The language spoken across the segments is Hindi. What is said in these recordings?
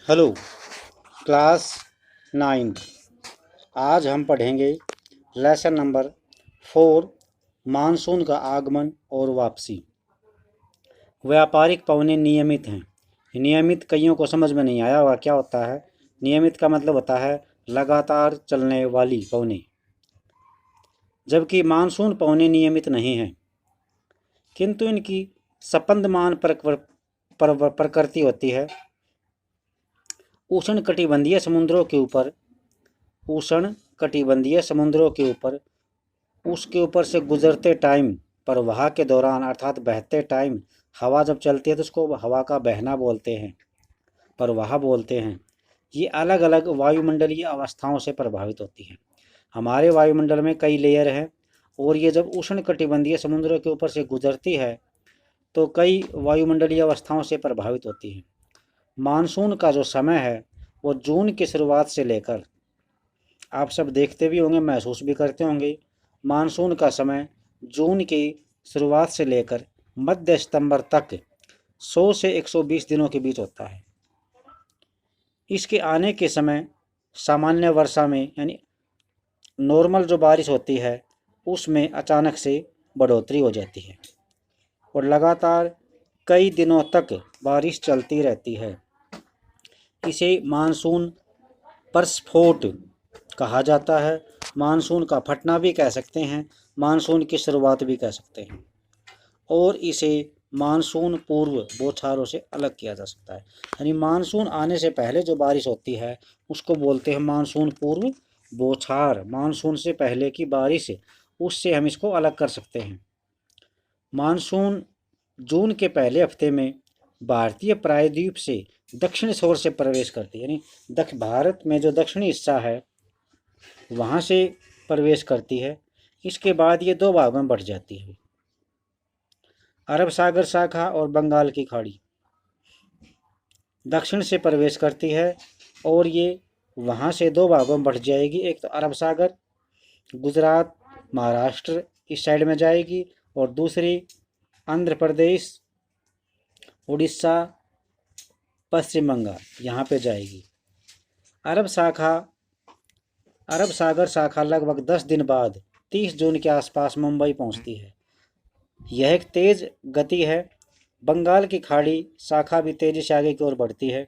Hello class 9। आज हम पढ़ेंगे लेसन नंबर 4 मानसून का आगमन और वापसी। व्यापारिक पवने नियमित हैं। नियमित कईयों को समझ में नहीं आया होगा क्या होता है। नियमित का मतलब होता है लगातार चलने वाली पवने, जबकि मानसून पवने नियमित नहीं हैं, किंतु इनकी संपंदमान प्रकृति होती है। उष्णकटिबंधीय समुद्रों के ऊपर उष्णकटिबंधीय समुद्रों के ऊपर उसके ऊपर से गुजरते टाइम, प्रवाह के दौरान अर्थात बहते टाइम हवा जब चलती है तो उसको हवा का बहना बोलते हैं, प्रवाह बोलते हैं। ये अलग अलग वायुमंडलीय अवस्थाओं से प्रभावित होती है। हमारे वायुमंडल में कई लेयर हैं और ये जब उष्णकटिबंधीय समुद्रों के ऊपर से गुजरती है तो कई वायुमंडलीय अवस्थाओं से प्रभावित होती है। मानसून का जो समय है वो जून की शुरुआत से लेकर, आप सब देखते भी होंगे, महसूस भी करते होंगे, मानसून का समय जून की शुरुआत से लेकर मध्य सितंबर तक 100 से 120 दिनों के बीच होता है। इसके आने के समय सामान्य वर्षा में यानी नॉर्मल जो बारिश होती है उसमें अचानक से बढ़ोतरी हो जाती है और लगातार कई दिनों तक बारिश चलती रहती है। इसे मानसून प्रस्फोट कहा जाता है। मानसून का फटना भी कह सकते हैं, मानसून की शुरुआत भी कह सकते हैं, और इसे मानसून पूर्व बौछारों से अलग किया जा सकता है। यानी मानसून आने से पहले जो बारिश होती है उसको बोलते हैं मानसून पूर्व बौछार। मानसून से पहले की बारिश, उससे हम इसको अलग कर सकते हैं। मानसून जून के पहले हफ्ते में भारतीय प्रायद्वीप से दक्षिण छोर से प्रवेश करती है, यानी भारत में जो दक्षिणी हिस्सा है वहाँ से प्रवेश करती है। इसके बाद ये दो भागों में बढ़ जाती है, अरब सागर शाखा और बंगाल की खाड़ी। दक्षिण से प्रवेश करती है और ये वहाँ से दो भागों में बढ़ जाएगी। एक तो अरब सागर, गुजरात, महाराष्ट्र इस साइड में जाएगी, और दूसरी आंध्र प्रदेश, उड़ीसा, पश्चिम बंगाल यहाँ पे जाएगी। अरब सागर शाखा लगभग 10 दिन बाद 30 जून के आसपास मुंबई पहुँचती है। यह एक तेज गति है। बंगाल की खाड़ी शाखा भी तेजी से आगे की ओर बढ़ती है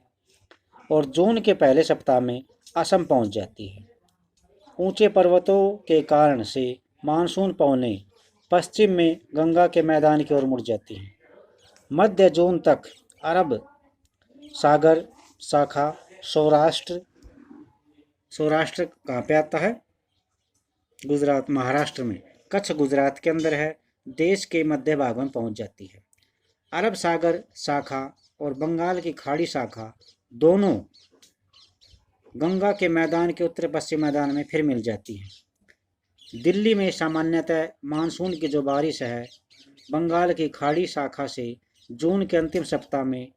और जून के पहले सप्ताह में असम पहुंच जाती है। ऊंचे पर्वतों के कारण से मानसून पवनें पश्चिम में गंगा के मैदान की ओर मुड़ जाती हैं। मध्य जून तक अरब सागर शाखा सौराष्ट्र कहाँ पे आता है? गुजरात, महाराष्ट्र में, कच्छ गुजरात के अंदर है, देश के मध्य भाग में पहुंच जाती है। अरब सागर शाखा और बंगाल की खाड़ी शाखा दोनों गंगा के मैदान के उत्तर पश्चिम मैदान में फिर मिल जाती हैं। दिल्ली में सामान्यतः मानसून की जो बारिश है बंगाल की खाड़ी शाखा से जून के अंतिम सप्ताह में,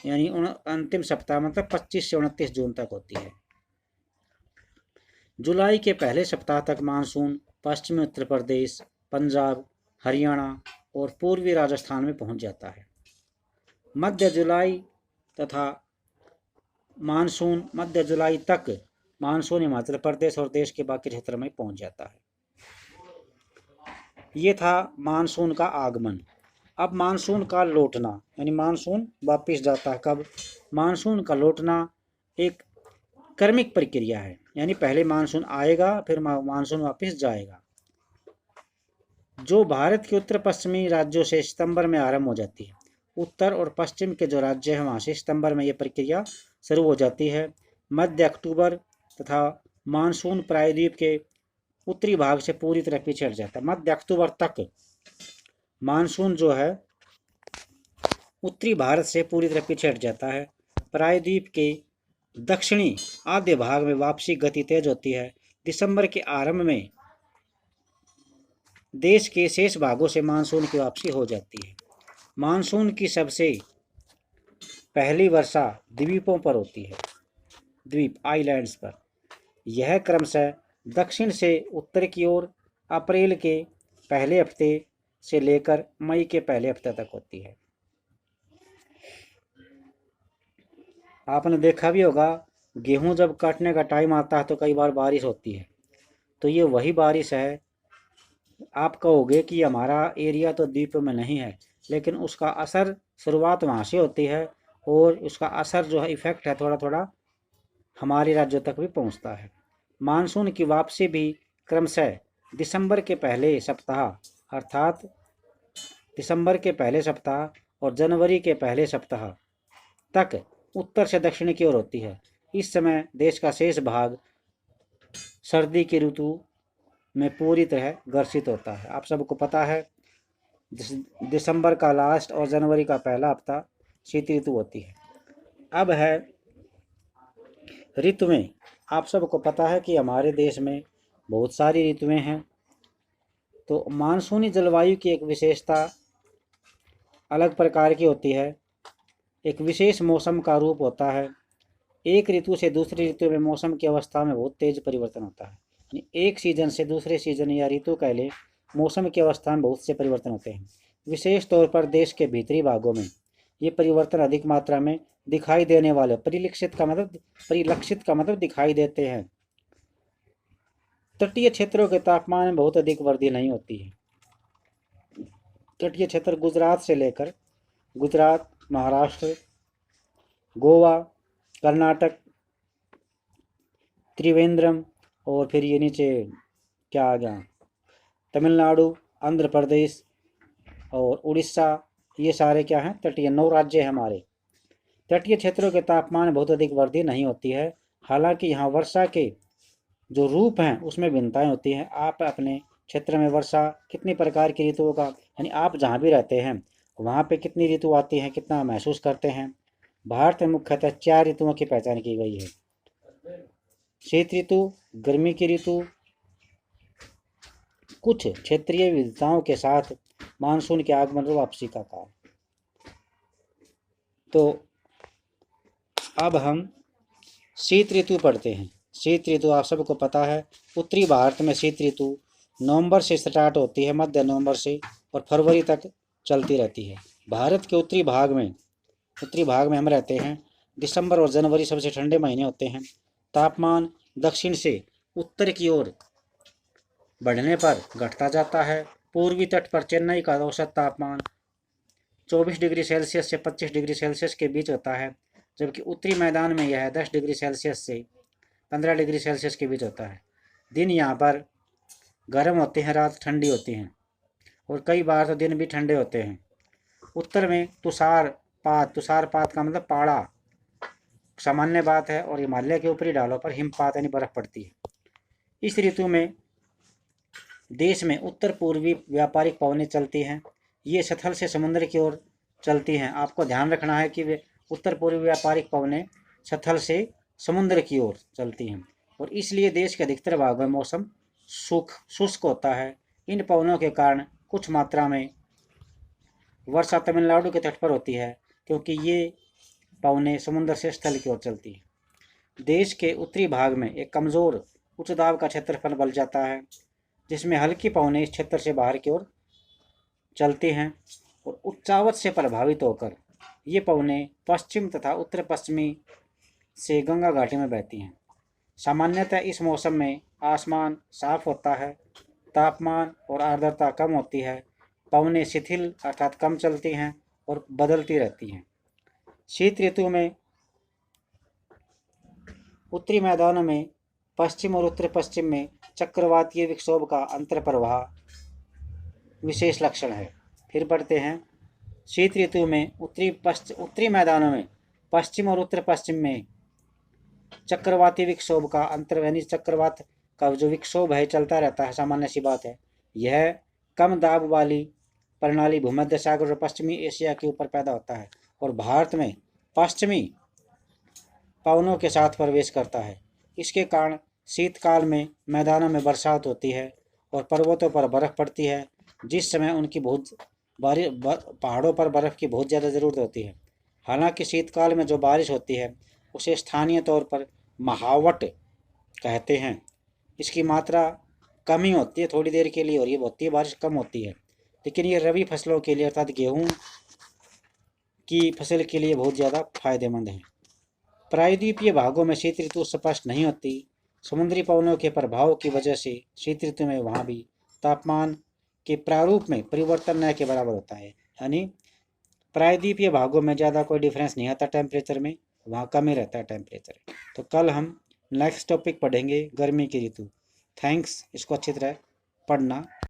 यानी अंतिम सप्ताह मतलब 25 से 29 जून तक होती है। जुलाई के पहले सप्ताह तक मानसून पश्चिमी उत्तर प्रदेश, पंजाब, हरियाणा और पूर्वी राजस्थान में पहुंच जाता है। मध्य जुलाई तक मानसून हिमाचल प्रदेश और देश के बाकी क्षेत्र में पहुंच जाता है। ये था मानसून का आगमन। अब मानसून का लौटना, यानी मानसून वापस जाता है कब? मानसून का लौटना एक क्रमिक प्रक्रिया है, यानी पहले मानसून आएगा फिर मानसून वापस जाएगा, जो भारत के उत्तर पश्चिमी राज्यों से सितंबर में आरंभ हो जाती है। उत्तर और पश्चिम के जो राज्य हैं वहाँ से सितंबर में ये प्रक्रिया शुरू हो जाती है। मध्य अक्टूबर तथा मानसून प्रायद्वीप के उत्तरी भाग से पूरी तरह पीछे हट जाता है। मध्य अक्टूबर तक मानसून जो है उत्तरी भारत से पूरी तरह पीछे हट जाता है। प्रायद्वीप के दक्षिणी आधे भाग में वापसी गति तेज होती है। दिसंबर के आरंभ में देश के शेष भागों से मानसून की वापसी हो जाती है। मानसून की सबसे पहली वर्षा द्वीपों पर होती है, द्वीप आइलैंड्स पर। यह क्रमशः दक्षिण से उत्तर की ओर अप्रैल के पहले हफ्ते से लेकर मई के पहले हफ्ते तक होती है। आपने देखा भी होगा, गेहूं जब काटने का टाइम आता है तो कई बार बारिश होती है। तो ये वही बारिश है। आप कहोगे कि हमारा एरिया तो द्वीप में नहीं है, लेकिन उसका असर शुरुआत वहाँ से होती है और उसका असर जो है, इफेक्ट है, थोड़ा थोड़ा हमारे राज्यों तक भी पहुँचता है। मानसून की वापसी भी क्रमशः दिसंबर के पहले सप्ताह अर्थात दिसंबर के पहले सप्ताह और जनवरी के पहले सप्ताह तक उत्तर से दक्षिण की ओर होती है। इस समय देश का शेष भाग सर्दी की ऋतु में पूरी तरह ग्रसित होता है। आप सबको पता है, दिसंबर का लास्ट और जनवरी का पहला हफ्ता शीत ऋतु होती है। अब है ऋतुएं। आप सबको पता है कि हमारे देश में बहुत सारी ऋतुएं हैं। तो मानसूनी जलवायु की एक विशेषता अलग प्रकार की होती है। एक विशेष मौसम का रूप होता है। एक ऋतु से दूसरी ऋतु में मौसम की अवस्था में बहुत तेज परिवर्तन होता है। एक सीजन से दूसरे सीजन या ऋतु कह ले, मौसम की अवस्था में बहुत से परिवर्तन होते हैं। विशेष तौर पर देश के भीतरी भागों में ये परिवर्तन अधिक मात्रा में दिखाई देने वाले परिलक्षित का मतलब दिखाई देते हैं। तटीय क्षेत्रों के तापमान में बहुत अधिक वृद्धि नहीं होती है। तटीय क्षेत्र गुजरात, महाराष्ट्र, गोवा, कर्नाटक, त्रिवेंद्रम और फिर ये नीचे क्या आ गया, तमिलनाडु, आंध्र प्रदेश और उड़ीसा, ये सारे क्या हैं, तटीय 9 राज्य हैं हमारे। तटीय क्षेत्रों के तापमान बहुत अधिक वृद्धि नहीं होती है। हालांकि यहाँ वर्षा के जो रूप हैं उसमें भिन्नताएं होती हैं। आप अपने क्षेत्र में वर्षा कितनी प्रकार की ऋतुओं का, यानी आप जहाँ भी रहते हैं वहाँ पे कितनी ऋतु आती हैं, कितना महसूस करते हैं। भारत में मुख्यतः 4 ऋतुओं की पहचान की गई है। शीत ऋतु, गर्मी की ऋतु, कुछ क्षेत्रीय विविधताओं के साथ मानसून के आगमन और वापसी का काल। तो अब हम शीत ऋतु पढ़ते हैं। शीत ऋतु आप सबको पता है, उत्तरी भारत में शीत ऋतु नवंबर से स्टार्ट होती है, मध्य नवंबर से, और फरवरी तक चलती रहती है। भारत के उत्तरी भाग में हम रहते हैं। दिसंबर और जनवरी सबसे ठंडे महीने होते हैं। तापमान दक्षिण से उत्तर की ओर बढ़ने पर घटता जाता है। पूर्वी तट पर चेन्नई का औसत तापमान 24 डिग्री सेल्सियस से 25 डिग्री सेल्सियस के बीच होता है, जबकि उत्तरी मैदान में यह 10 डिग्री सेल्सियस से 15 डिग्री सेल्सियस के बीच होता है। दिन यहाँ पर गर्म होते हैं, रात ठंडी होती हैं, और कई बार तो दिन भी ठंडे होते हैं। उत्तर में तुषारपात का मतलब पाड़ा सामान्य बात है, और हिमालय के ऊपरी ढालों पर हिमपात यानी बर्फ पड़ती है। इस ऋतु में देश में उत्तर पूर्वी व्यापारिक पवनें चलती हैं। ये स्थल से समुद्र की ओर चलती हैं। आपको ध्यान रखना है कि वे उत्तर पूर्वी व्यापारिक पवनें स्थल से समुद्र की ओर चलती हैं, और इसलिए देश के अधिकतर भागों में मौसम शुष्क होता है। इन पवनों के कारण कुछ मात्रा में वर्षा तमिलनाडु के तट पर होती है, क्योंकि ये पवनें समुद्र से स्थल की ओर चलती हैं। देश के उत्तरी भाग में एक कमज़ोर उच्च दाब का क्षेत्रफल बन जाता है, जिसमें हल्की पवनें इस क्षेत्र से बाहर की ओर चलती हैं, और उच्चावत से प्रभावित होकर ये पवनें पश्चिम तथा उत्तर पश्चिमी से गंगा घाटी में बहती हैं। सामान्यतः इस मौसम में आसमान साफ होता है, तापमान और आर्द्रता कम होती है, पवनें शिथिल अर्थात कम चलती हैं और बदलती रहती हैं। शीत ऋतु में उत्तरी मैदानों में पश्चिम और उत्तर पश्चिम में चक्रवातीय विक्षोभ का अंतर प्रवाह विशेष लक्षण है। फिर पढ़ते हैं। शीत ऋतु में उत्तरी मैदानों में पश्चिम और उत्तर पश्चिम में चक्रवातीय विक्षोभ का अंतर, यानी चक्रवात का जो विक्षोभ है चलता रहता है, सामान्य सी बात है। यह कम दाब वाली प्रणाली भूमध्य सागर और पश्चिमी एशिया के ऊपर पैदा होता है और भारत में पश्चिमी पवनों के साथ प्रवेश करता है। इसके कारण शीतकाल में मैदानों में बरसात होती है और पर्वतों पर बर्फ़ पड़ती है, जिस समय उनकी पहाड़ों पर बर्फ़ की बहुत ज़्यादा ज़रूरत होती है। हालांकि शीतकाल में जो बारिश होती है उसे स्थानीय तौर पर महावट कहते हैं। इसकी मात्रा कम ही होती है, थोड़ी देर के लिए और ये होती है, बारिश कम होती है, लेकिन ये रबी फसलों के लिए अर्थात गेहूँ की फसल के लिए बहुत ज़्यादा फायदेमंद है। प्रायद्वीपीय भागों में शीत ऋतु स्पष्ट नहीं होती। समुद्री पवनों के प्रभाव की वजह से शीत ऋतु में वहाँ भी तापमान के प्रारूप में परिवर्तन न के बराबर होता है। यानी प्रायद्वीपीय भागों में ज़्यादा कोई डिफरेंस नहीं आता टेम्परेचर में, वहाँ कम ही रहता है टेम्परेचर। तो कल हम नेक्स्ट टॉपिक पढ़ेंगे गर्मी की ऋतु। थैंक्स, इसको अच्छी तरह पढ़ना।